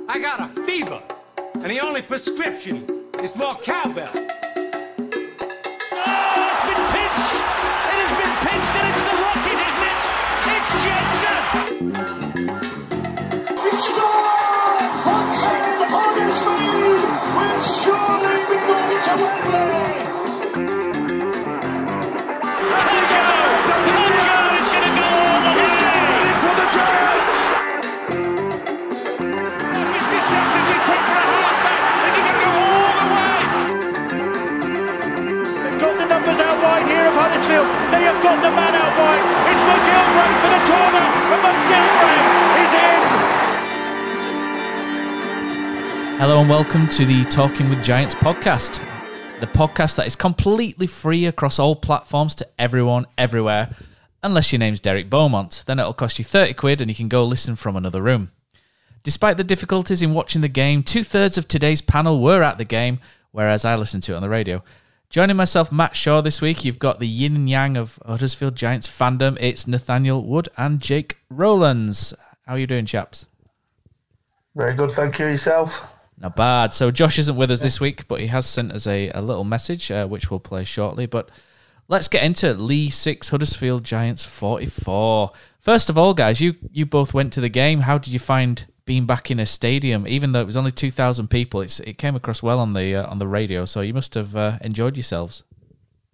I got a fever, and the only prescription is more cowbell. Oh, it's been pinched! It has been pinched, and it's the Rocket, isn't it? It's Jensen! It's scored! Punching on his feet! We'll surely be going to Wembley! For the Giants! He's deceptively quick for a halfback. Is he going to go all the way? They've got the numbers out wide here of Huddersfield. They have got the man out wide. It's McGilvray for the corner, and McGilvray is in. Hello and welcome to the Talking with Giants podcast, the podcast that is completely free across all platforms to everyone, everywhere. Unless your name's Derek Beaumont, then it'll cost you 30 quid and you can go listen from another room. Despite the difficulties in watching the game, 2/3 of today's panel were at the game, whereas I listened to it on the radio. Joining myself, Matt Shaw, this week, you've got the yin and yang of Huddersfield Giants fandom. It's Nathaniel Wood and Jake Rowlands. How are you doing, chaps? Very good, thank you. Yourself? Not bad. So Josh isn't with us this week, but he has sent us a little message, which we'll play shortly. But let's get into Lee 6, Huddersfield Giants 44. First of all, guys, you both went to the game. How did you find being back in a stadium? Even though it was only 2,000 people, it came across well on the radio, so you must have enjoyed yourselves.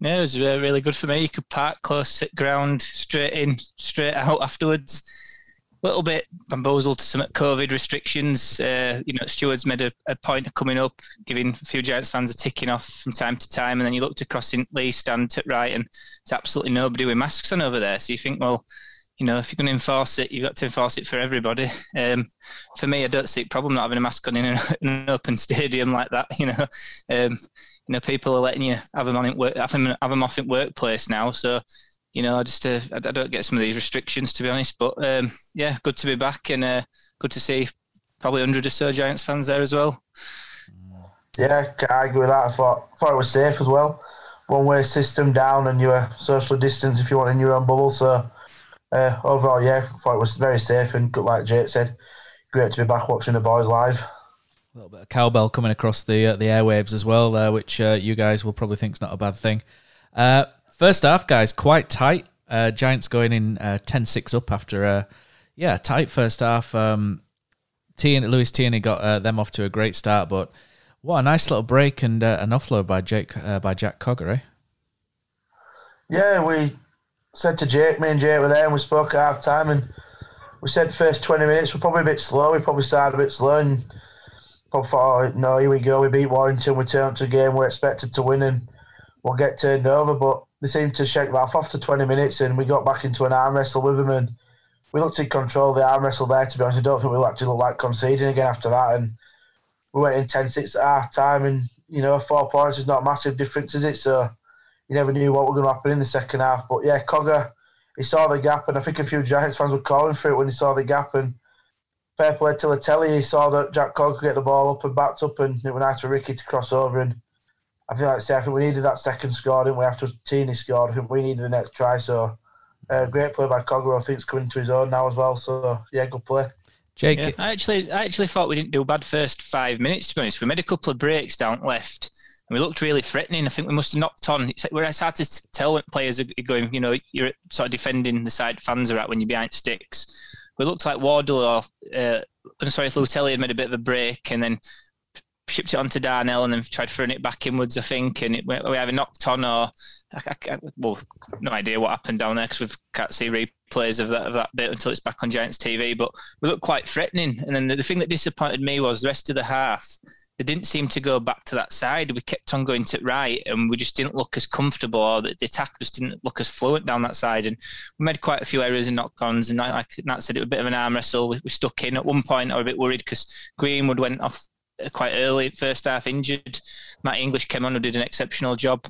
Yeah, it was really good for me. You could park close, sit ground, straight in, straight out afterwards. A little bit bamboozled to some COVID restrictions. Stewards made a point of coming up, giving a few Giants fans a ticking off from time to time, and then you looked across in Lee's stand to right, and there's absolutely nobody with masks on over there. So you think, well, if you're going to enforce it, you've got to enforce it for everybody. For me, I don't see a problem not having a mask on in an open stadium like that. People are letting you have them off in workplace now. So, I don't get some of these restrictions, to be honest. But, good to be back, and good to see probably 100 or so Giants fans there as well. Yeah, can't argue with that. I thought it was safe as well. One-way system down, and you were socially distanced if you want in your own bubble. So, overall, I thought it was very safe, and like Jake said, great to be back watching the boys live. A little bit of cowbell coming across the airwaves as well, which you guys will probably think is not a bad thing. First half, guys, quite tight. Giants going in 10-6 up after a tight first half. Lewis Tierney got them off to a great start, but what a nice little break and an offload by Jack Cogger, eh? Yeah, we said to Jake, me and Jake were there, and we spoke at half time, and we said first 20 minutes were probably a bit slow. We probably started a bit slow, and probably thought, no, here we go. We beat Warrington. We turned up to a game we're expected to win, and we'll get turned over. But they seemed to shake that off after 20 minutes, and we got back into an arm wrestle with them, and we looked to control the arm wrestle there, to be honest. I don't think we'll actually look like conceding again after that, and we went in 10-6 at half time, and 4 points is not a massive difference, is it? So you never knew what was going to happen in the second half. But yeah, Cogger, he saw the gap, and I think a few Giants fans were calling for it when he saw the gap, and fair play to Latelli. He saw that Jack Cogger could get the ball up and backed up, and it was nice for Ricky to cross over. And I think we needed that second score, didn't we? After Tierney scored, I think we needed the next try. So great play by Cogger. I think it's coming to his own now as well. So yeah, good play. Jake, yeah, I actually thought we didn't do bad first 5 minutes, to be honest. We made a couple of breaks down left, and we looked really threatening. I think we must have knocked on. It's hard to tell when players are going, you're sort of defending the side fans are at when you're behind sticks. We looked like Wardle Luttelli had made a bit of a break and then shipped it onto Darnell and then tried throwing it back inwards, I think, and we either knocked on or no idea what happened down there because we can't see replays of that bit until it's back on Giants TV. But we looked quite threatening, and then the thing that disappointed me was the rest of the half. They didn't seem to go back to that side. We kept on going to right, and we just didn't look as comfortable, or the attack just didn't look as fluent down that side. And we made quite a few errors and knock-ons, and like Nat said, it was a bit of an arm wrestle. We stuck in at one point. I was a bit worried because Greenwood went off quite early first half injured. Matt English came on and did an exceptional job,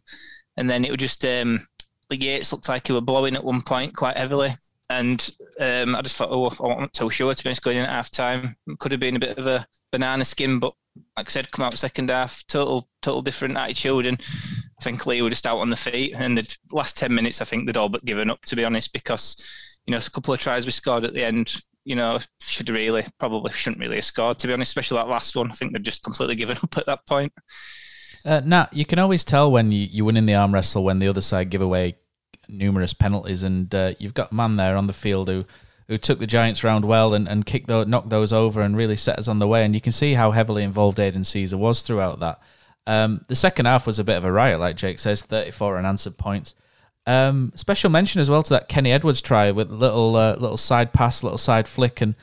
and then it was just Yates looked like he were blowing at one point quite heavily, and I just thought, I wasn't too sure, to be honest, going in at half time. Could have been a bit of a banana skin, but like I said, come out second half, total different attitude, and I think Lee were just out on the feet. And the last 10 minutes, I think they'd all but given up, to be honest, because a couple of tries we scored at the end, probably shouldn't really have scored, to be honest, especially that last one. I think they'd just completely given up at that point. Nat, you can always tell when you win in the arm wrestle when the other side give away numerous penalties, and you've got a man there on the field who took the Giants round well and knocked those over and really set us on the way. And you can see how heavily involved Aidan Caesar was throughout that. The second half was a bit of a riot, like Jake says, 34 unanswered points. Special mention as well to that Kenny Edwards try with little side pass, little side flick. And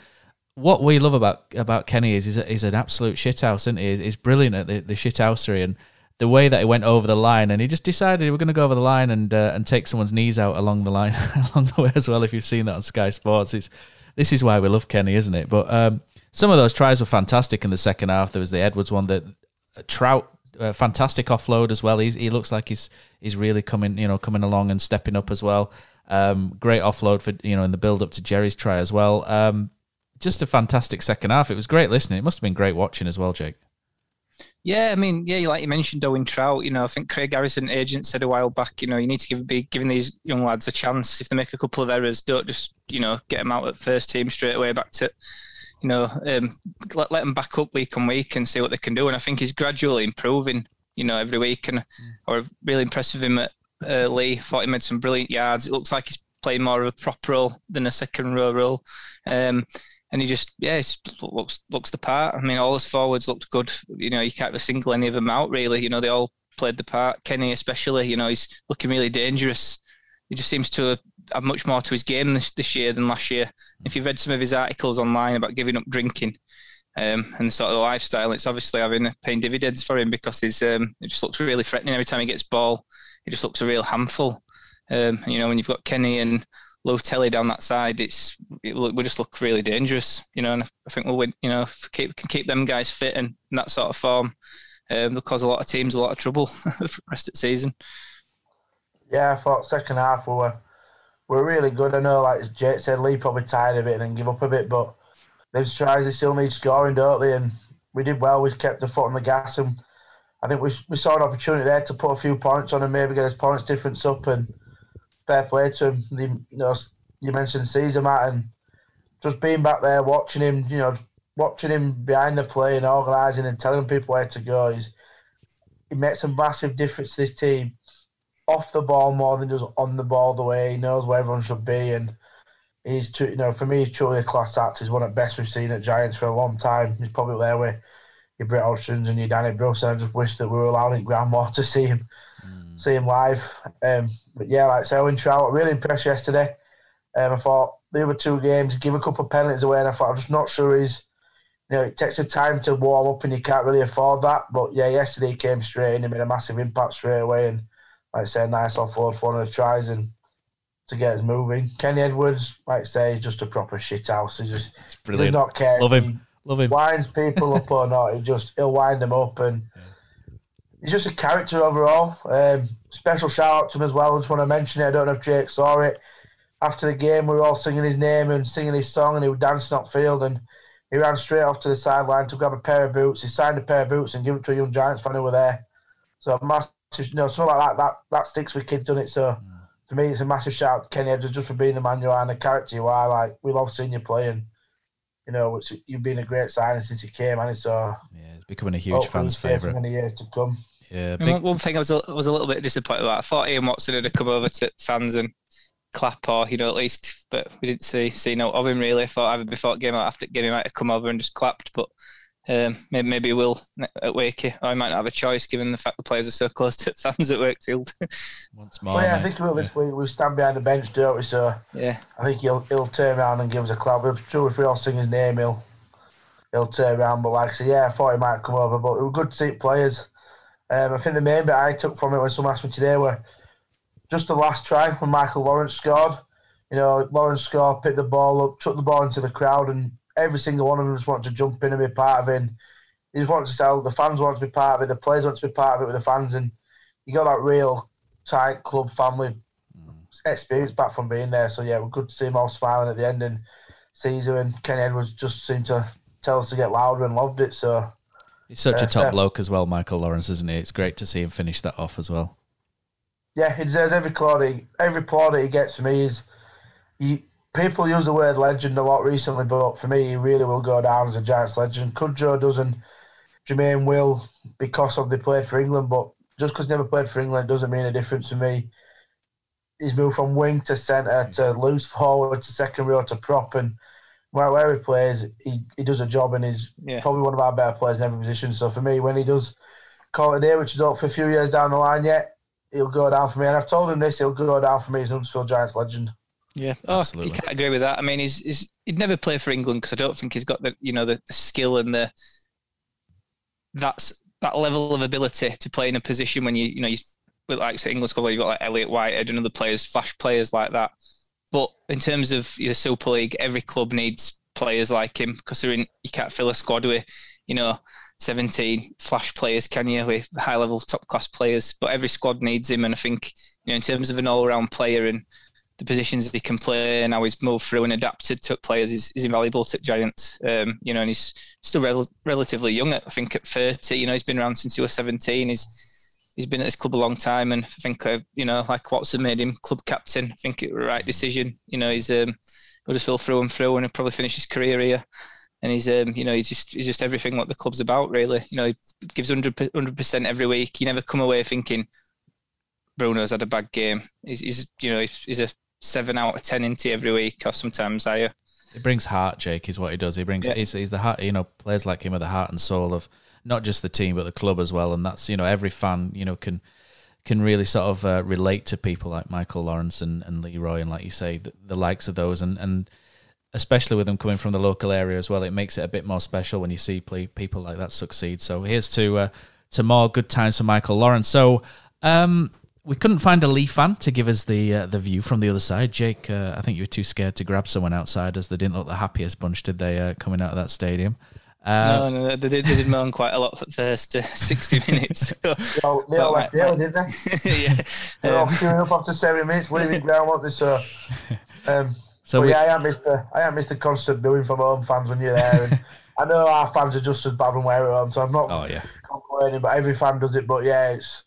what we love about Kenny is he's an absolute shithouse, isn't he? He's brilliant at the shithousery, and the way that he went over the line, and he just decided he was going to go over the line and take someone's knees out along the line along the way as well. If you've seen that on Sky Sports, this is why we love Kenny, isn't it? But some of those tries were fantastic in the second half. There was the Edwards one, that Trout, fantastic offload as well. He looks like he's really coming along and stepping up as well. Great offload for in the build up to Jerry's try as well. Just a fantastic second half. It was great listening. It must have been great watching as well, Jake. Yeah, I mean, like you mentioned, Owen Trout, I think Craig Harrison, agent, said a while back, you need to be giving these young lads a chance. If they make a couple of errors, don't just, get them out at first team straight away back to, let them back up week on week and see what they can do. And I think he's gradually improving, every week. And I was really impressed with him at Lee. Thought he made some brilliant yards. It looks like he's playing more of a prop role than a second row role. And he just, looks the part. I mean, all his forwards looked good. You can't really single any of them out, really. They all played the part. Kenny especially, he's looking really dangerous. He just seems to have much more to his game this year than last year. If you've read some of his articles online about giving up drinking and sort of the lifestyle, it's obviously paying dividends for him, because it just looks really threatening every time he gets ball. He just looks a real handful. When you've got Kenny and Lou Telly down that side, we just look really dangerous, and I think we'll win. If we can keep them guys fit and in that sort of form, they'll cause a lot of teams a lot of trouble for the rest of the season. Yeah, I thought second half we were really good. I know, like Jake said, Lee probably tired of it and then give up a bit, but those tries, they still need scoring, don't they? And we did well. We kept the foot on the gas, and I think we saw an opportunity there to put a few points on and maybe get his points difference up. And fair play to him. You mentioned Caesar, Matt, and just being back there, watching him, watching him behind the play and organising and telling people where to go. He makes a massive difference to this team off the ball more than just on the ball. The way he knows where everyone should be, and he's for me, he's truly a class act. He's one of the best we've seen at Giants for a long time. He's probably there with your Brett Hodgsons and your Danny Brooks, and I just wish that we were allowed in Granmore to see him live. But yeah, like I say, Owen Trout, really impressed yesterday. I thought the other two games, give a couple of penalties away, and I thought, I'm just not sure it takes some time to warm up and you can't really afford that. But yeah, yesterday he came straight in and made a massive impact straight away, and like I say, a nice offload for one of the tries and to get us moving. Kenny Edwards, like I say, is just a proper shithouse. He does not care. Love him. He winds people up or not. He'll wind them up, and he's just a character overall. Special shout out to him as well. I just want to mention it. I don't know if Jake saw it. After the game, we were all singing his name and singing his song, and he was dancing up field, and he ran straight off to the sideline to grab a pair of boots. He signed a pair of boots and gave it to a young Giants fan who were there. So massive, something like that sticks with kids, doesn't it? So for me, it's a massive shout out to Kenny Edwards just for being the man you are and the character you are. Like, we love seeing you play, and you've been a great signing since you came, and so it's becoming a huge fan's favourite. For many years to come. Yeah. One thing I was a little bit disappointed about. I thought Ian Watson had come over to fans and clap, or at least, but we didn't see note of him really. I thought either before game or after game he might have come over and just clapped, but maybe we'll at Wakey. I might not have a choice given the fact the players are so close to fans at Wakefield. Once more, I think we stand behind the bench, don't we? So yeah, I think he'll turn around and give us a clap. I'm sure if we all sing his name, he'll turn around. But like I say, I thought he might come over, but it was good to see players. I think the main bit I took from it when someone asked me today were just the last try when Michael Lawrence scored. Lawrence scored, picked the ball up, took the ball into the crowd, and every single one of them just wanted to jump in and be part of it. And he just wanted to tell the fans wanted to be part of it, the players wanted to be part of it with the fans, and you got that real tight club family experience back from being there. So yeah, we're good to see them all smiling at the end, and Caesar and Kenny Edwards just seemed to tell us to get louder and loved it. So he's such a top bloke as well, Michael Lawrence, isn't he? It's great to see him finish that off as well. Yeah, he deserves every plaudit he gets from me. Is people use the word legend a lot recently, but for me, he really will go down as a Giants legend. Cudjoe doesn't, Jermaine will, because of they played for England, but just because they never played for England doesn't mean a difference to me. He's moved from wing to centre to loose forward to second row to prop, and where he plays, he does a job, and he's probably one of our better players in every position. So for me, when he does call it a day, which is up for a few years down the line yet, he'll go down for me. And I've told him this, he'll go down for me as Huddersfield Giants legend. Yeah, absolutely. You can't agree with that. I mean, he'd never play for England because I don't think he's got the skill and that level of ability to play in a position when you like say England squad, you've got like Elliot Whitehead and other players, flash players like that. But in terms of the Super League, every club needs players like him because you can't fill a squad with 17 flash players, can you, with high level top class players? But every squad needs him, and I think in terms of an all round player and the positions that he can play and how he's moved through and adapted to players is invaluable to Giants. And he's still relatively young. I think at 30, he's been around since he was 17. He's been at this club a long time, and I think like Watson made him club captain. I think it was the right decision. He's he'll just fill through and through, and he'll probably finish his career here. And he's he's just everything what the club's about, really. He gives 100% every week. You never come away thinking Bruno's had a bad game. He's a 7 out of 10 into every week, or sometimes higher. He brings heart, Jake, is what he does. He brings he's the heart. Players like him are the heart and soul of not just the team but the club as well. And that's every fan can really sort of relate to people like Michael Lawrence and Leroy, and like you say, the likes of those, and especially with them coming from the local area as well, it makes it a bit more special when you see people like that succeed. So here's to more good times for Michael Lawrence. So we couldn't find a Lee fan to give us the view from the other side. Jake, I think you were too scared to grab someone outside, as they didn't look the happiest bunch, did they, coming out of that stadium? No, they did moan quite a lot for the first 60 minutes. They all left early, didn't they? Yeah. They're all queuing up after 7 minutes, leaving ground, weren't they? So, I am Mr. Constant doing from home fans when you're there. And I know our fans are just as bad when we're at home, so I'm not complaining, but every fan does it. But yeah, it's,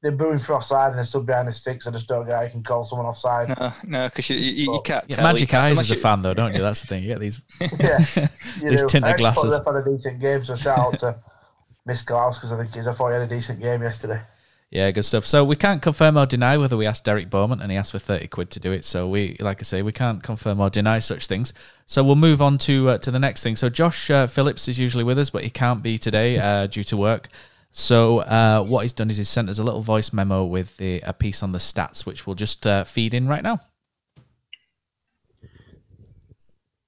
they're booing for offside and they're stood behind the sticks. I just don't get how you can call someone offside. No, because you can't tell. Magic eyes as a fan, though, don't you? That's the thing. You get these, these tinted glasses. I've had a decent game, so shout out to Miss Klaus, because I thought he had a decent game yesterday. Yeah, good stuff. So we can't confirm or deny whether we asked Derek Beaumont, and he asked for 30 quid to do it. So we can't confirm or deny such things. So we'll move on to the next thing. So Josh Phillips is usually with us, but he can't be today due to work. So what he's done is he's sent us a little voice memo with a piece on the stats, which we'll just feed in right now.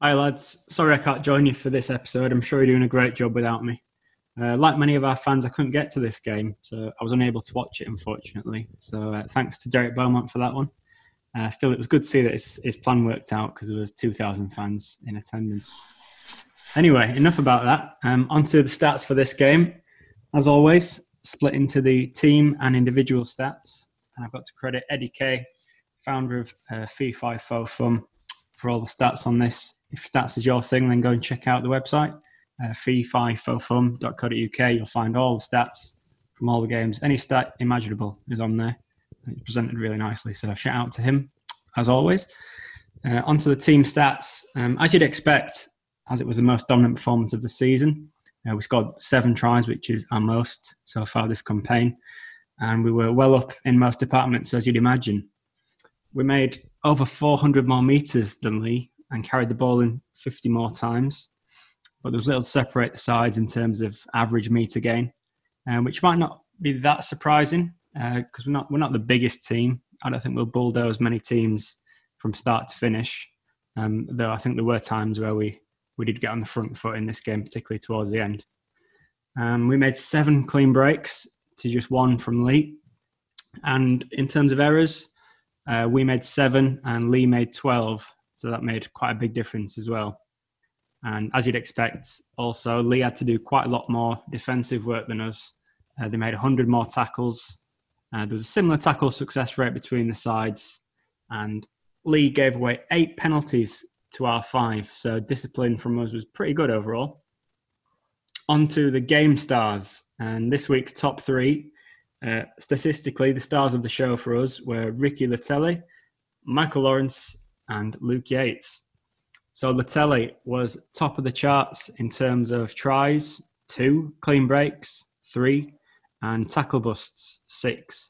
Hi lads, sorry I can't join you for this episode. I'm sure you're doing a great job without me. Like many of our fans, I couldn't get to this game, so I was unable to watch it, unfortunately. So thanks to Derek Beaumont for that one. Still, it was good to see that his plan worked out, because there was 2,000 fans in attendance. Anyway, enough about that. Onto the stats for this game. As always, split into the team and individual stats. And I've got to credit Eddie Kay, founder of Fee Fi Fo Fum, for all the stats on this. If stats is your thing, then go and check out the website. feefifofum.co.uk. You'll find all the stats from all the games. Any stat imaginable is on there. It's presented really nicely, so shout out to him as always. Onto the team stats. As you'd expect, as it was the most dominant performance of the season, we scored 7 tries, which is our most so far this campaign, and we were well up in most departments, as you'd imagine. We made over 400 more metres than Lee and carried the ball in 50 more times. But there was little to separate the sides in terms of average metre gain, which might not be that surprising because we're not the biggest team. I don't think we'll bulldoze many teams from start to finish, though I think there were times where we did get on the front foot in this game, particularly towards the end. We made 7 clean breaks to just 1 from Lee. And in terms of errors, we made 7 and Lee made 12. So that made quite a big difference as well. And as you'd expect, also, Lee had to do quite a lot more defensive work than us. They made 100 more tackles. There was a similar tackle success rate between the sides. And Lee gave away 8 penalties to our 5. So discipline from us was pretty good overall. On to the game stars. And this week's top 3, statistically, the stars of the show for us were Ricky Latelli, Michael Lawrence, and Luke Yates. So Latelli was top of the charts in terms of tries, 2, clean breaks, 3, and tackle busts, 6.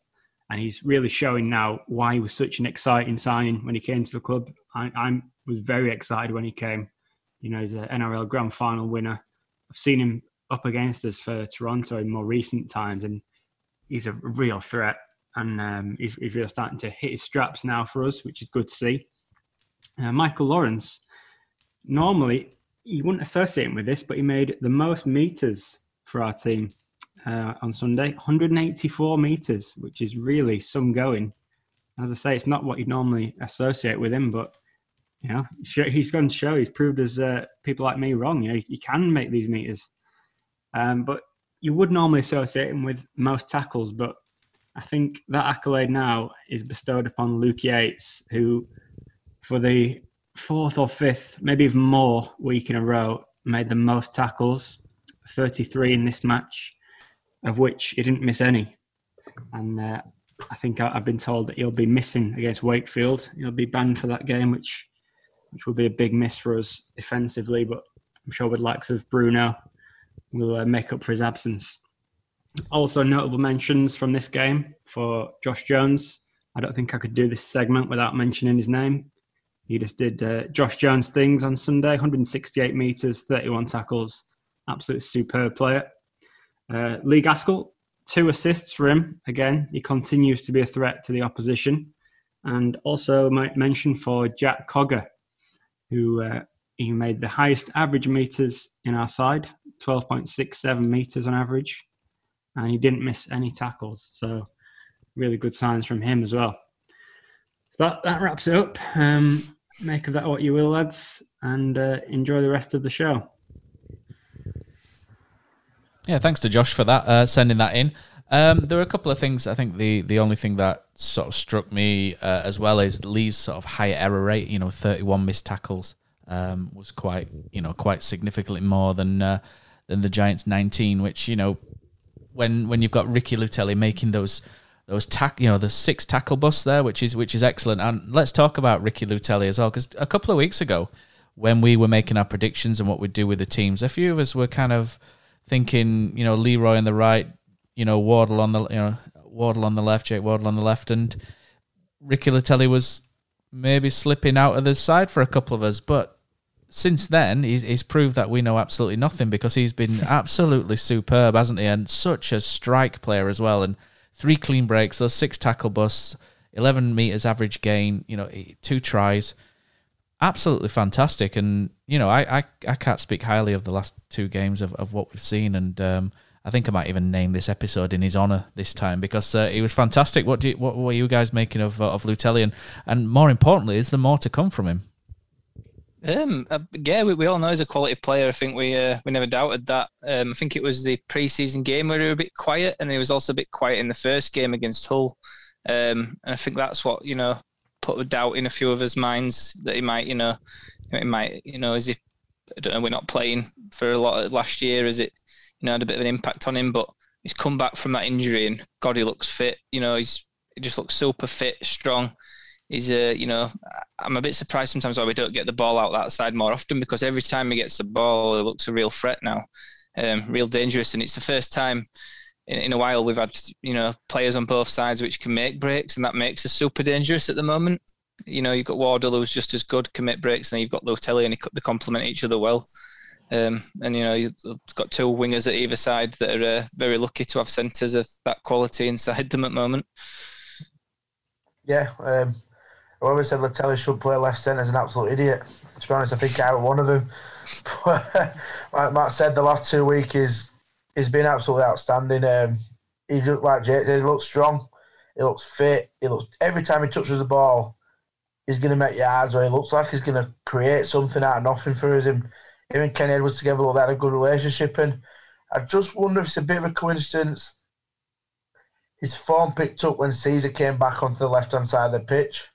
And he's really showing now why he was such an exciting signing when he came to the club. I was very excited when he came. You know, he's an NRL Grand Final winner. I've seen him up against us for Toronto in more recent times, and he's a real threat. And he's really starting to hit his straps now for us, which is good to see. Michael Lawrence, normally you wouldn't associate him with this, but he made the most meters for our team on Sunday, 184 meters, which is really some going. As I say, it's not what you'd normally associate with him, but you know, he's going to show. He's proved as people like me wrong. You know, you can make these meters, but you would normally associate him with most tackles. But I think that accolade now is bestowed upon Luke Yates, who, for the 4th or 5th, maybe even more week in a row, made the most tackles, 33 in this match, of which he didn't miss any. And I think I've been told that he'll be missing against Wakefield. He'll be banned for that game, which will be a big miss for us defensively. But I'm sure with the likes of Bruno, we'll make up for his absence. Also notable mentions from this game for Josh Jones. I don't think I could do this segment without mentioning his name. He just did Josh Jones things on Sunday, 168 metres, 31 tackles. Absolute superb player. Lee Gaskell, 2 assists for him. Again, he continues to be a threat to the opposition. And also might mention for Jack Cogger, who he made the highest average meters in our side, 12.67 meters on average. And he didn't miss any tackles. So really good signs from him as well. So that wraps it up. Make of that what you will, lads, and enjoy the rest of the show. Yeah, thanks to Josh for that, sending that in. There were a couple of things. I think the only thing that sort of struck me as well is Lee's sort of high error rate. 31 missed tackles was quite significantly more than the Giants' 19. Which when you've got Ricky Latelli making the 6 tackle busts there, which is excellent. And let's talk about Ricky Latelli as well, because a couple of weeks ago, when we were making our predictions and what we'd do with the teams, a few of us were kind of thinking, Leroy on the right, Wardle on the left, Jake Wardle on the left, and Ricky Latelli was maybe slipping out of the side for a couple of us. But since then, he's proved that we know absolutely nothing, because he's been absolutely superb, hasn't he? And such a strike player as well. And 3 clean breaks, those 6 tackle busts, 11 meters average gain, 2 tries. Absolutely fantastic. And, I can't speak highly of the last 2 games of what we've seen. And I think I might even name this episode in his honour this time, because he was fantastic. What were you guys making of Latelli? And more importantly, is there more to come from him? Yeah, we all know he's a quality player. I think we never doubted that. I think it was the pre-season game where he was a bit quiet, and he was also a bit quiet in the first game against Hull. And I think that's what put a doubt in a few of his minds that he might, is he? I don't know. We're not playing for a lot of last year. Is it? Had a bit of an impact on him, but he's come back from that injury, and God, he looks fit. He just looks super fit, strong. He's I'm a bit surprised sometimes why we don't get the ball out that side more often, because every time he gets the ball, he looks a real threat now, real dangerous. And it's the first time in a while we've had, players on both sides which can make breaks, and that makes us super dangerous at the moment. You've got Wardle, who's just as good, can make breaks, and then you've got Latelli, and they complement each other well. And you've got 2 wingers at either side that are very lucky to have centres of that quality inside them at the moment. Yeah, whoever said Latelli should play left centre is an absolute idiot. To be honest, I think I'm one of them. Like Matt said, the last 2 weeks he's been absolutely outstanding. He looked like Jake. He looks strong. He looks fit. Every time he touches the ball, he's going to make yards, or he looks like he's going to create something out of nothing for us. Him and Kenny Edwards together, they had a good relationship, and I just wonder if it's a bit of a coincidence. His form picked up when Caesar came back onto the left-hand side of the pitch.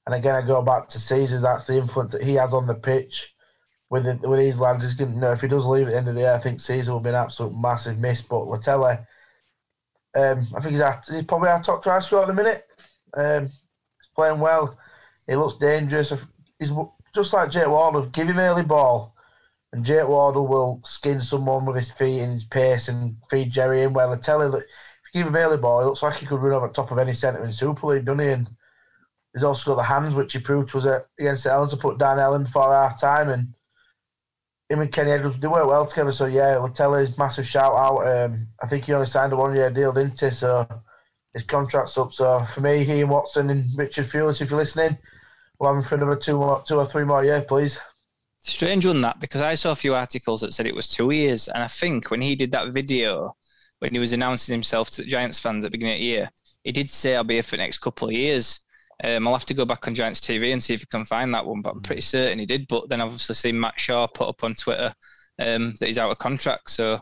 And again, I go back to Caesar. That's the influence that he has on the pitch with these lads. He's going if he does leave at the end of the year, I think Caesar will be an absolute massive miss. But Latelli, I think he's probably our top try scorer at the minute. He's playing well. He looks dangerous. he's just like Jake Wardle. Give him early ball, and Jake Wardle will skin someone with his feet and his pace and feed Jerry in. Well, I tell you that if you give him early ball, it looks like he could run over the top of any centre in Super League, doesn't he? And he's also got the hands, which he proved was against the Ellens to put Darnell in before half time. And him and Kenny Edwards, they work well together. So, yeah, Latelli's massive shout out. I think he only signed a 1 year deal, didn't he? So his contract's up. So for me, Ian Watson and Richard Fulis, if you're listening, we'll have him for another 2 or 3 more years, please. Strange one, that, because I saw a few articles that said it was 2 years. And I think when he did that video, when he was announcing himself to the Giants fans at the beginning of the year, he did say, I'll be here for the next couple of years. I'll have to go back on Giants TV and see if I can find that one, but I'm pretty certain he did. But then I've obviously seen Matt Shaw put up on Twitter that he's out of contract. So,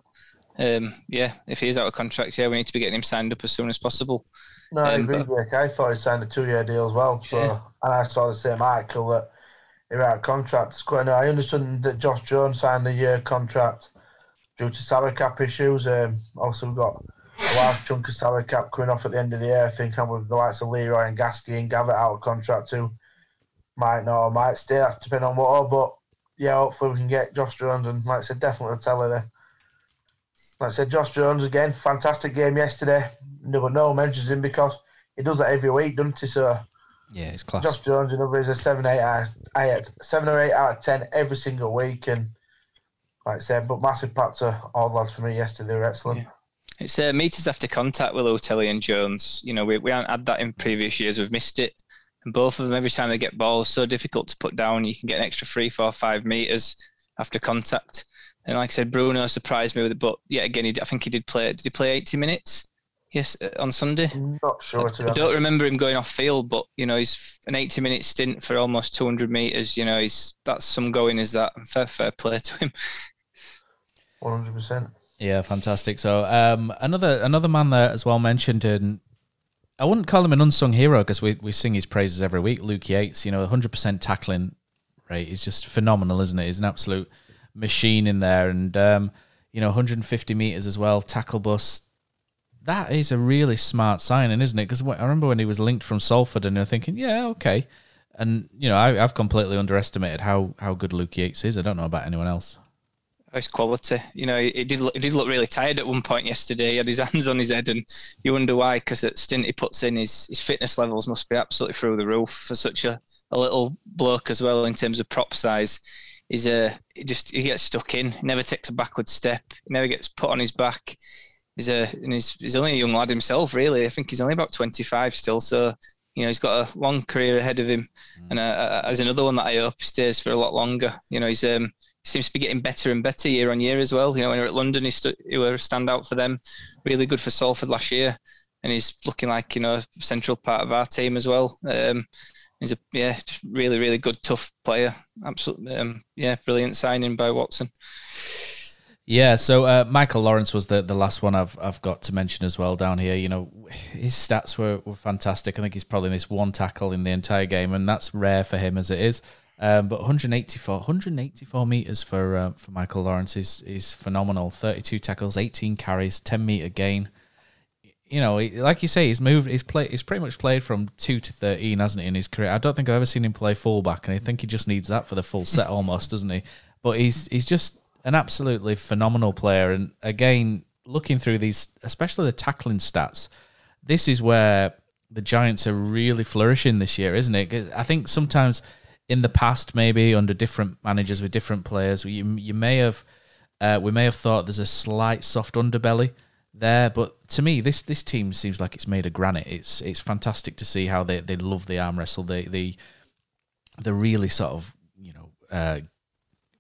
if he is out of contract, we need to be getting him signed up as soon as possible. No, I agree, Jake. I thought he signed a 2 year deal as well. So, and I saw the same article that he was out of contract. I understood that Josh Jones signed a year contract due to salary cap issues. Also, we've got a large chunk of salary cap coming off at the end of the year. I think I'm with the likes of Leroy and Gasky and Gavitt out of contract too. Might not or might stay. That's depending on what. But yeah, hopefully we can get Josh Jones and, like I said, definitely Tella there. Like I said, Josh Jones again, fantastic game yesterday. No mentions him because he does that every week, doesn't he? So yeah, it's class. Josh Jones, another is a 7 or 8 out of 10 every single week, and like I said, but massive pat to all the lads for me yesterday. They were excellent. Yeah. It's meters after contact with Latelli and Jones. You know, we haven't had that in previous years. We've missed it. And both of them, every time they get balls, so difficult to put down. You can get an extra 3, 4, 5 meters after contact. And like I said, Bruno surprised me with it. But yeah, again, I think he did play. Did he play 80 minutes? Yes, on Sunday. Not sure. I don't remember him going off field, but you know, he's an 80-minute stint for almost 200 meters. You know, that's some going. Is that fair play to him? 100%. Yeah, fantastic. So another man there as well mentioned, and I wouldn't call him an unsung hero because we sing his praises every week. Luke Yates, 100% tackling rate is just phenomenal, isn't it? He's an absolute machine in there, and 150 meters as well, tackle bust. That is a really smart signing, isn't it? Because I remember when he was linked from Salford, and you're thinking, yeah, okay, and I've completely underestimated how good Luke Yates is. I don't know about anyone else. His quality, he did look really tired at one point yesterday. He had his hands on his head, and you wonder why. Because that stint he puts in, his fitness levels must be absolutely through the roof for such a little bloke as well in terms of prop size. He gets stuck in. He never takes a backward step. He never gets put on his back. He's only a young lad himself, really. I think he's only about 25 still. So he's got a long career ahead of him, and there's another one that I hope stays for a lot longer. He seems to be getting better and better year on year as well. When he was at London, he was a standout for them. Really good for Salford last year. And he's looking like, a central part of our team as well. He's just really, really good, tough player. Absolutely, brilliant signing by Watson. Yeah, so Michael Lawrence was the last one I've got to mention as well down here. His stats were fantastic. I think he's probably missed 1 tackle in the entire game, and that's rare for him as it is. But 184 meters for Michael Lawrence is phenomenal. 32 tackles, 18 carries, 10 meter gain. Like you say, he's pretty much played from 2 to 13, hasn't he, in his career? I don't think I've ever seen him play fullback, and I think he just needs that for the full set almost, doesn't he? But he's just an absolutely phenomenal player. And again, looking through these, especially the tackling stats, this is where the Giants are really flourishing this year, isn't it? 'Cause I think sometimes in the past, maybe under different managers with different players, we may have thought there's a slight soft underbelly there, but to me, this team seems like it's made of granite. It's fantastic to see how they love the arm wrestle. They really sort of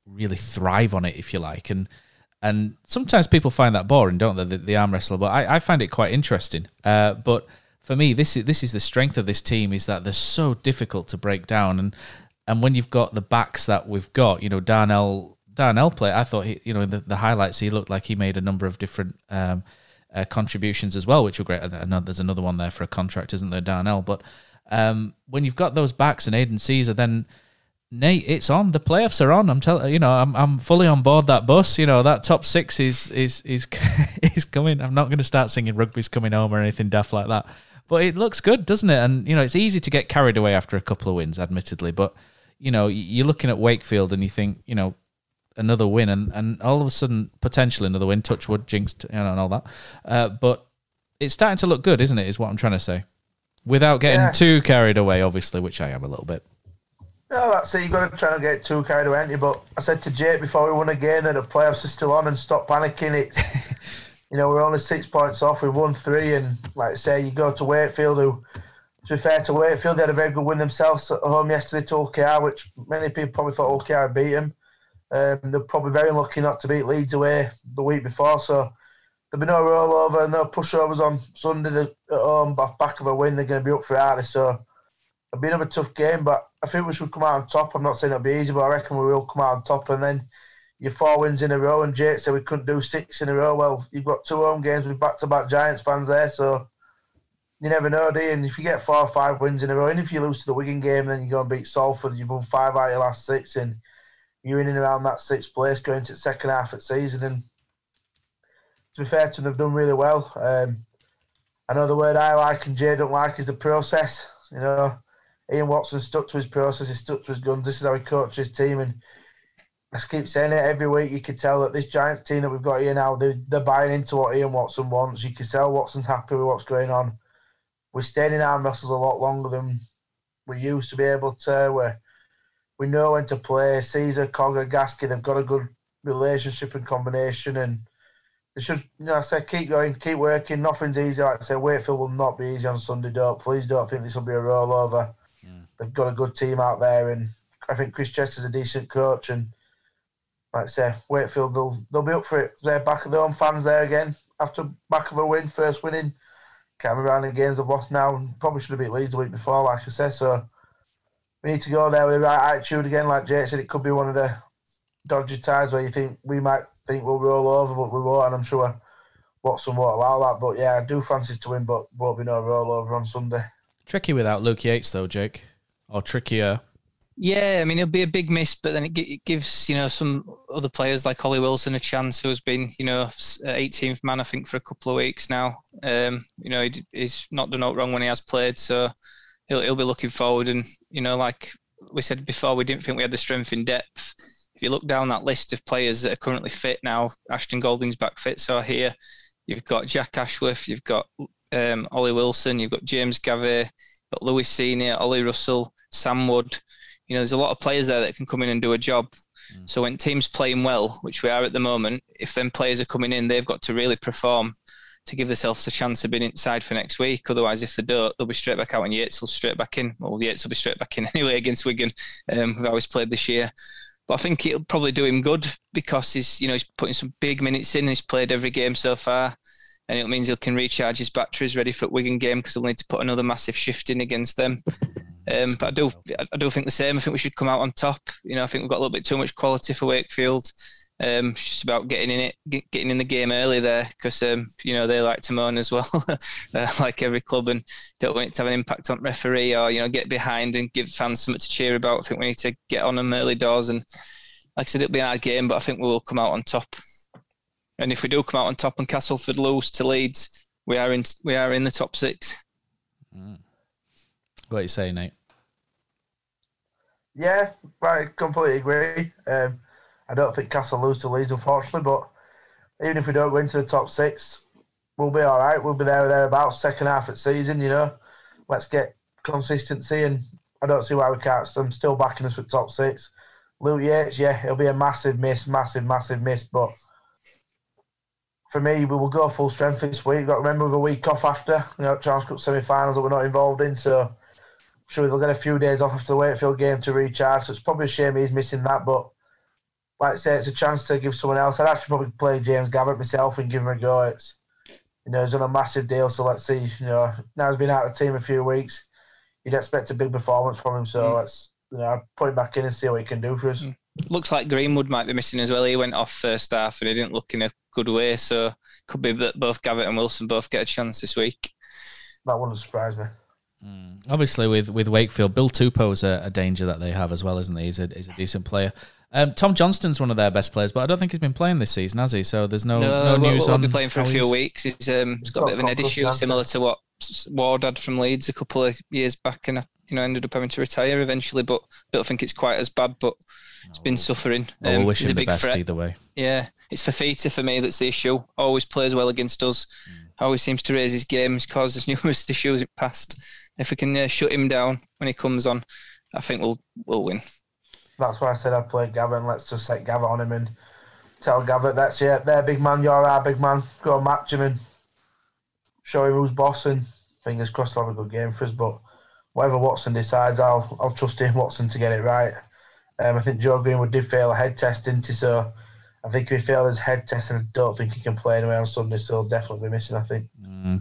really thrive on it, if you like, and sometimes people find that boring, don't they? The arm wrestle, but I find it quite interesting. But for me, this is the strength of this team, is that they're so difficult to break down, and when you've got the backs that we've got, Darnell play. I thought in the highlights he looked like he made a number of different contributions as well, which were great. And there's another one there for a contract, isn't there, Darnell? But when you've got those backs and Aiden Caesar, then Nate, it's on. The playoffs are on. I'm telling I'm fully on board that bus. That top 6 is coming. I'm not going to start singing "Rugby's Coming Home" or anything daft like that. But it looks good, doesn't it? And it's easy to get carried away after a couple of wins, admittedly. But you know, you're looking at Wakefield and you think, you know, another win, and all of a sudden, potentially another win, touch wood, jinxed, you know, and all that. But it's starting to look good, isn't it, is what I'm trying to say. Without getting too carried away, obviously, which I am a little bit. No, that's it. You've got to try not to get too carried away, haven't you? But I said to Jake before we won a game that the playoffs are still on and stop panicking. It's, you know, we're only 6 points off. We've won 3, and like I say, you go to Wakefield, who, to be fair to Wakefield, they had a very good win themselves at home yesterday to OKR, which many people probably thought OKR would beat them. They're probably very lucky not to beat Leeds away the week before, so there'll be no rollover, no pushovers on Sunday at home. Back of a win, they're going to be up for it, so it'll be another tough game, but I think we should come out on top. I'm not saying it'll be easy, but I reckon we will come out on top. And then your 4 wins in a row, and Jake said we couldn't do 6 in a row. Well, you've got 2 home games with back-to-back Giants fans there, so you never know, do you? And if you get 4 or 5 wins in a row, and if you lose to the Wigan game, then you go and beat Salford, you've won 5 out of your last 6, and you're in and around that 6th place going into the second half of the season. And to be fair to them, they've done really well. I know the word I like and Jay don't like is the process. You know, Ian Watson stuck to his process, he stuck to his guns. This is how he coached his team, and I keep saying it every week. You can tell that this Giants team that we've got here now, they're buying into what Ian Watson wants. You can tell Watson's happy with what's going on. We're staying in our muscles a lot longer than we used to be able to. We know when to play. Caesar, Cogger, Gasky, they've got a good relationship and combination, and they should, you know, I say keep going, keep working. Nothing's easy. Like I say, Wakefield will not be easy on Sunday. Please don't think this will be a rollover. They've got a good team out there, and I think Chris Chester's a decent coach. And like I say, Wakefield, they'll be up for it. They're back at their own fans there again after back of a win, first winning. Can't remember how many games they've lost now. Probably should have beat Leeds the week before, like I said. So we need to go there with the right attitude again. Like Jake said, it could be one of the dodgy ties where you think we might think we'll roll over, but we won't, and I'm sure Watson won't allow that. But yeah, I do fancy to win, but won't be no rollover on Sunday. Tricky without Luke Yates, though, Jake. Or trickier. Yeah, I mean, it'll be a big miss, but then it gives, you know, some other players like Ollie Wilson a chance, who's been, you know, 18th man, I think, for a couple of weeks now. You know, he's not done out wrong when he has played, so he'll be looking forward. And, you know, like we said before, we didn't think we had the strength in depth. If you look down that list of players that are currently fit now, Ashton Golding's back fit, so here you've got Jack Ashworth, you've got Ollie Wilson, you've got James Gavey, you've got Lewis Senior, Ollie Russell, Sam Wood. You know, there's a lot of players there that can come in and do a job. So when teams playing well, which we are at the moment, if them players are coming in, they've got to really perform to give themselves a chance of being inside for next week. Otherwise, if they don't, they'll be straight back out, and Yates will straight back in. Well, Yates will be straight back in anyway against Wigan, who've always played this year. But I think it'll probably do him good because he's putting some big minutes in. And he's played every game so far, and it means he can recharge his batteries ready for the Wigan game, because he'll need to put another massive shift in against them. But I do think the same. I think we should come out on top. You know, I think we've got a little bit too much quality for Wakefield. It's just about getting in the game early there, because you know, they like to moan as well, like every club, and don't want it to have an impact on referee, or, you know, get behind and give fans something to cheer about. I think we need to get on them early doors, and like I said, it'll be a hard game, but I think we will come out on top. And if we do come out on top and Castleford lose to Leeds, we are in the top 6. What are you saying, Nate? Yeah, I completely agree. I don't think Castle lose to Leeds, unfortunately, but even if we don't go into the top 6, we'll be all right. We'll be there or thereabouts, second half of the season, you know. Let's get consistency, and I don't see why we can't. I'm still backing us for top 6. Luke Yates, yeah, it'll be a massive miss, but for me, we will go full strength this week. You've got to remember, we've a week off after, you know, Challenge Cup semi-finals that we're not involved in, so I'm sure they'll get a few days off after the Wakefield game to recharge, so it's probably a shame he's missing that, but like I say, it's a chance to give someone else. I'd actually probably play James Gavitt myself and give him a go. It's, you know, he's done a massive deal, so let's see. You know, now he's been out of the team a few weeks, you'd expect a big performance from him, so let's, you know, put him back in and see what he can do for us. Looks like Greenwood might be missing as well. He went off first half and he didn't look in a good way, so could be that both Gavitt and Wilson both get a chance this week. That wouldn't surprise me. Obviously, with Wakefield, Bill Tupou is a danger that they have as well, isn't he? He's a decent player. Tom Johnston's one of their best players, but I don't think he's been playing this season, has he? So there's no news on. He'll be playing for a few weeks. He's got a bit of an head issue, similar to what Ward had from Leeds a couple of years back, and ended up having to retire eventually. But I don't think it's quite as bad. But it's been suffering. We'll wish he's him a the big best threat. either way. Yeah, it's Fafita for me that's the issue. Always plays well against us. Always seems to raise his game. He's caused us numerous issues in the past. If we can shut him down when he comes on, I think we'll win. That's why I said I'd play Gavin. Let's just set Gavin on him and tell Gavin, that's it. They're big man, you're our big man. Go and match him and show him who's boss. And fingers crossed, he'll have a good game for us. But whatever Watson decides, I'll trust him, Watson, to get it right. I think Joe Greenwood did fail a head test, didn't he? So I think if he failed his head test, and I don't think he can play anyway on Sunday, so he'll definitely be missing, I think.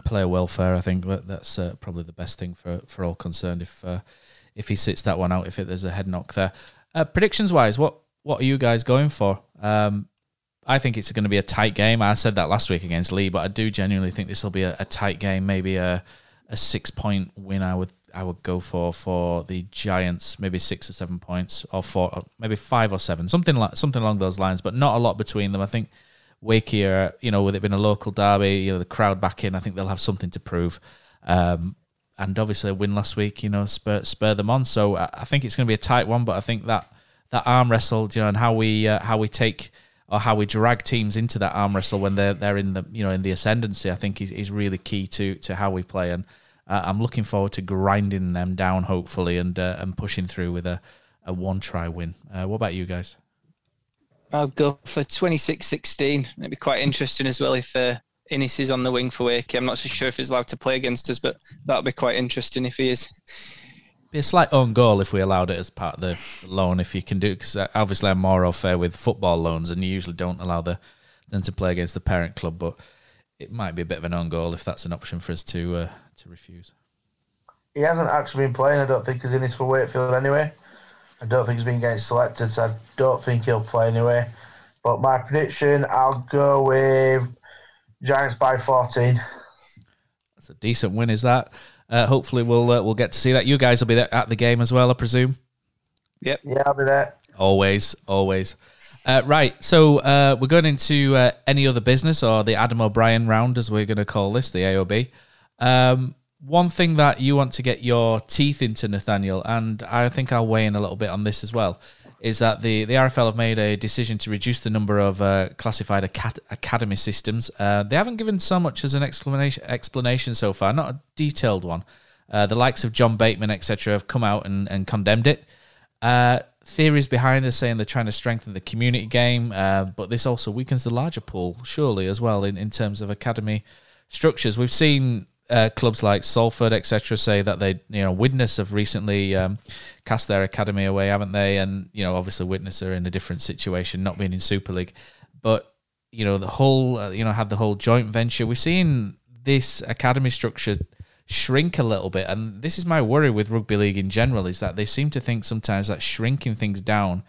Player welfare, I think that's probably the best thing for all concerned if he sits that one out, if there's a head knock there. Predictions-wise, what are you guys going for? I think it's going to be a tight game. I said that last week against Lee, but I do genuinely think this will be a tight game, maybe a 6-point win I would go for the Giants, maybe 6 or 7 points, or 4, or maybe 5 or 7, something along those lines, but not a lot between them. I think Wakey are, with it being a local derby, the crowd back in, I think they'll have something to prove. And obviously a win last week, spur them on. So I think it's going to be a tight one, but I think that arm wrestle, and how we take or how we drag teams into that arm wrestle when they're in the in the ascendancy, I think is really key to how we play. And I'm looking forward to grinding them down, hopefully, and pushing through with a 1-try win. What about you guys? I'll go for 26-16. It'd be quite interesting as well if Innes is on the wing for Wakey. I'm not so sure if he's allowed to play against us, but that'll be quite interesting if he is. Be a slight own goal if we allowed it as part of the loan, if you can do it, because obviously I'm more au fait with football loans, and you usually don't allow them to play against the parent club, but it might be a bit of an own goal if that's an option for us to refuse. He hasn't actually been playing, I don't think, he's in this for Wakefield anyway. I don't think he's been getting selected, so I don't think he'll play anyway. But my prediction, I'll go with Giants by 14. That's a decent win, is that? Hopefully we'll get to see that. You guys will be there at the game as well, I presume? Yep. Yeah, I'll be there. Always. Right, so we're going into any other business, or the Adam O'Brien round, as we're going to call this, the AOB. One thing that you want to get your teeth into, Nathaniel, and I think I'll weigh in a little bit on this as well, is that the RFL have made a decision to reduce the number of classified academy systems. They haven't given so much as an explanation so far, not a detailed one. The likes of John Bateman, etc., have come out and condemned it. Theories behind it saying they're trying to strengthen the community game, but this also weakens the larger pool, surely, as well, in terms of academy structures. We've seen clubs like Salford, etc., say that they, Widnes have recently cast their academy away, haven't they? And obviously Widnes are in a different situation, not being in Super League, but the whole, had the whole joint venture. We're seeing this academy structure shrink a little bit, and this is my worry with rugby league in general, is that they seem to think sometimes that shrinking things down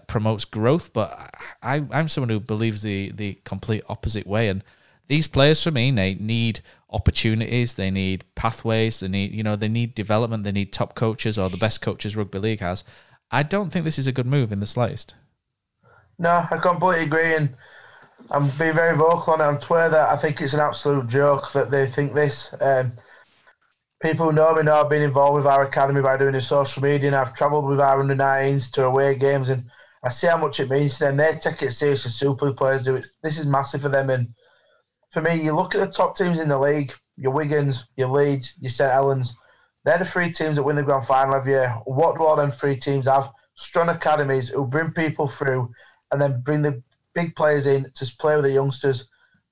promotes growth, but I'm someone who believes the complete opposite way. And these players, for me, they need opportunities, they need pathways, they need development, they need top coaches, or the best coaches rugby league has. I don't think this is a good move in the slightest. No, I completely agree, and I'm being very vocal on it on Twitter that I think it's an absolute joke that they think this. People who know me know I've been involved with our academy by doing the social media, and I've travelled with our under-9s to away games, and I see how much it means to them. They take it seriously, Super League players do it. This is massive for them, and for me, you look at the top teams in the league, your Wiggins, your Leeds, your St Helens, they're the 3 teams that win the grand final every year. What do all them 3 teams have? Strong academies who bring people through and then bring the big players in to play with the youngsters.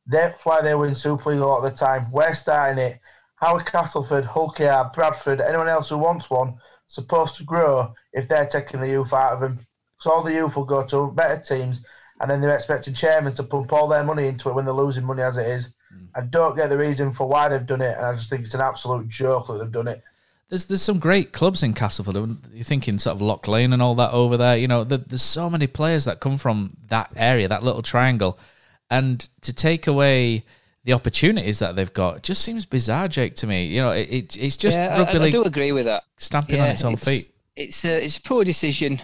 That's why they win Super League a lot of the time. We're starting it. How are Castleford, Hull KR, Bradford, anyone else who wants one, supposed to grow if they're taking the youth out of them? So all the youth will go to better teams, and then they're expecting chairmen to pump all their money into it when they're losing money as it is. I don't get the reason for why they've done it, and I just think it's an absolute joke that they've done it. There's some great clubs in Castleford. You're thinking sort of Loch Lane and all that over there. There's so many players that come from that area, that little triangle. And to take away the opportunities that they've got just seems bizarre, Jake, to me. It's just rugby league. I do agree with that. Stamping on its own feet. It's a poor decision,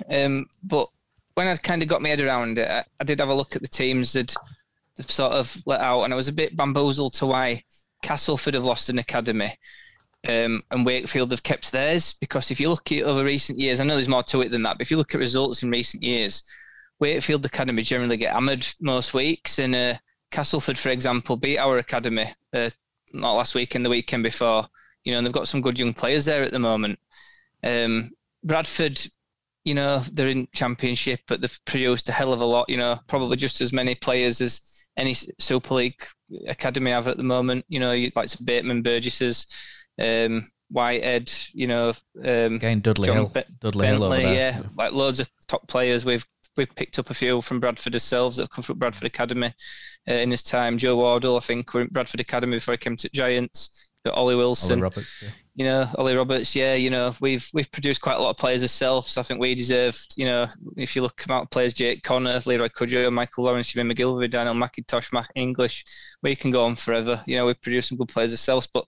but when I kind of got my head around it, I did have a look at the teams that they've sort of let out, and I was a bit bamboozled to why Castleford have lost an academy. and Wakefield have kept theirs. Because if you look at over recent years, I know there's more to it than that, but if you look at results in recent years, Wakefield Academy generally get hammered most weeks, and Castleford, for example, beat our academy not last weekend, the weekend before. And they've got some good young players there at the moment. Bradford, they're in Championship, but they've produced a hell of a lot. Probably just as many players as any Super League academy have at the moment. You'd like to Bateman, Burgesses, Whitehead. Again, Dudley John Hill, Dudley Hill over there. Yeah, like loads of top players. We've picked up a few from Bradford ourselves that have come from Bradford Academy in this time. Joe Wardle, I think, were in Bradford Academy before he came to Giants. Got Ollie Wilson. Ollie Roberts, yeah. Ollie Roberts, yeah. We've produced quite a lot of players ourselves, so I think we deserved, if you look at players, Jake Connor, Leroy Cudjoe, Michael Lawrence, Jimmy McGilvery, Daniel McIntosh, Mac English, we can go on forever. We've produced some good players ourselves, but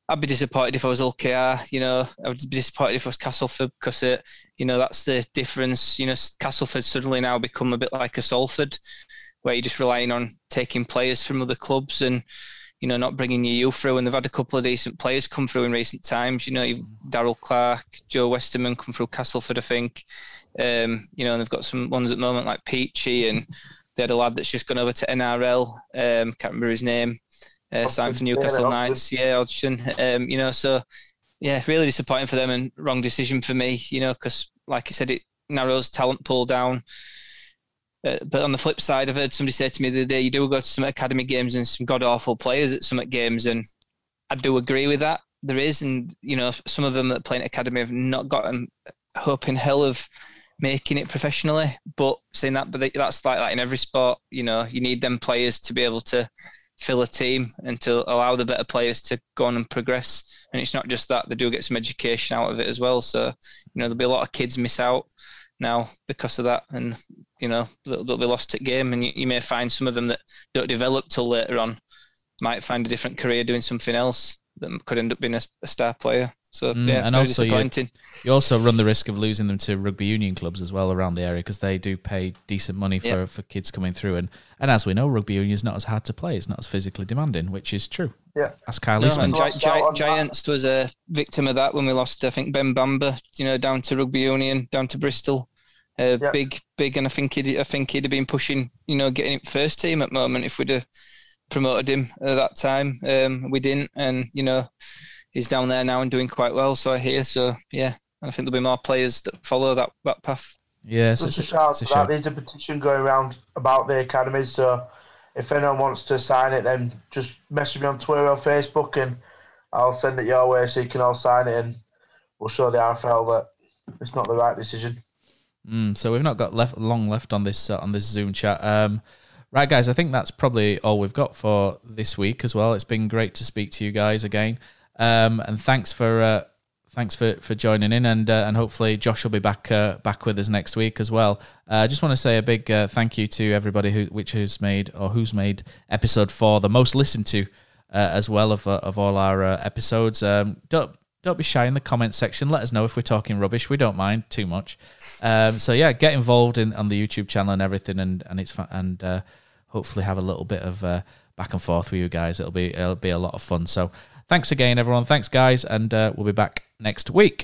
I'd be disappointed if I was LKR. I would be disappointed if I was Castleford, because that's the difference. Castleford suddenly now become a bit like a Salford, where you're just relying on taking players from other clubs and not bringing your youth through. And they've had a couple of decent players come through in recent times. You've Darryl Clark, Joe Westerman come through Castleford, I think. And they've got some ones at the moment like Peachy, and they had a lad that's just gone over to NRL. Can't remember his name. Signed for Newcastle Knights, Hodgson. So really disappointing for them and wrong decision for me. Because like I said, it narrows talent pool down. But on the flip side, I've heard somebody say to me the other day, you do go to some academy games and some god awful players at some games, and I do agree with that. There is, and some of them that play in academy have not gotten hope in hell of making it professionally. But saying that, that's like that in every sport. You need them players to be able to fill a team and to allow the better players to go on and progress. And it's not just that, they do get some education out of it as well. So, there'll be a lot of kids miss out now because of that, and they'll be lost at game, and you may find some of them that don't develop till later on might find a different career doing something else that could end up being a star player. So and very also disappointing. You also run the risk of losing them to rugby union clubs as well around the area, because they do pay decent money for kids coming through, and as we know, rugby union is not as hard to play, it's not as physically demanding, which is true. Yeah, that's Kyle Eastman. Giants was a victim of that when we lost, I think, Ben Bamba, down to rugby union, down to Bristol. Big, and I think he'd have been pushing, getting it first team at the moment if we'd have promoted him at that time. We didn't, and he's down there now and doing quite well. So I hear, and I think there'll be more players that follow that path. Yes, there's a petition going around about the academies. So if anyone wants to sign it, then just message me on Twitter or Facebook, and I'll send it your way so you can all sign it, and we'll show the RFL that it's not the right decision. So we've not got long left on this Zoom chat. Right, guys, I think that's probably all we've got for this week as well. It's been great to speak to you guys again, and thanks for joining in, and hopefully Josh will be back with us next week as well. I just want to say a big thank you to everybody who's made episode 4 the most listened to as well of all our episodes. Don't be shy in the comment section. Let us know if we're talking rubbish. We don't mind too much. Get involved on the YouTube channel and everything, and it's fun, and hopefully have a little bit of back and forth with you guys. It'll be a lot of fun. So thanks again, everyone. Thanks, guys, and we'll be back next week.